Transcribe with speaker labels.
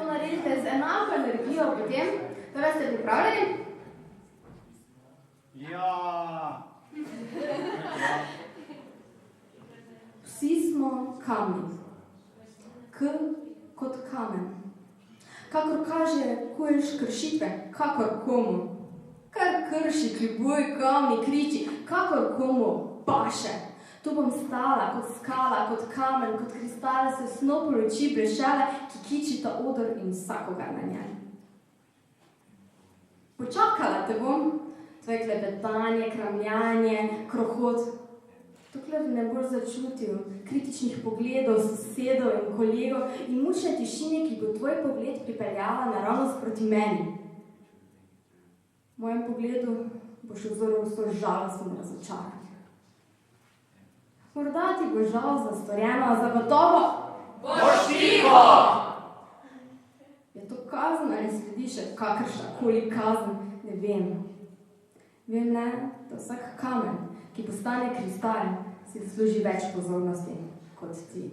Speaker 1: to naredite z enako energijo potem, torej ste pripravljeni?
Speaker 2: Ja.
Speaker 1: Vsi smo kamni. K kot kamen. Kakor kaže, kuješ kršitve, kakor komu. Kar krši, kljubuje, kamni, kriči, kakor komu paše. Tu bom stala kot skala, kot kamen, kot kristal, se snop luči blešele, ki kičita odor in vsakogar na njej. Počakala te bom, tvoje klepetanje, kramljanje, krohot, dokler ne boš začutil kritičnih pogledov sosedov in kolegov in mučne tišine, ki bo tvoj pogled pripeljala naravnost proti meni. V mojem pogledu boš ozoril vso žalost in razočaranje. Morda ti bo žal za storjeno, zagotovo
Speaker 3: boš tiho!
Speaker 1: Je to kazen ali sledi še kakršna koli kazen, ne vem. Vem le, da vsak kamen, ki postane kristal, si zasluži več pozornosti kot ti.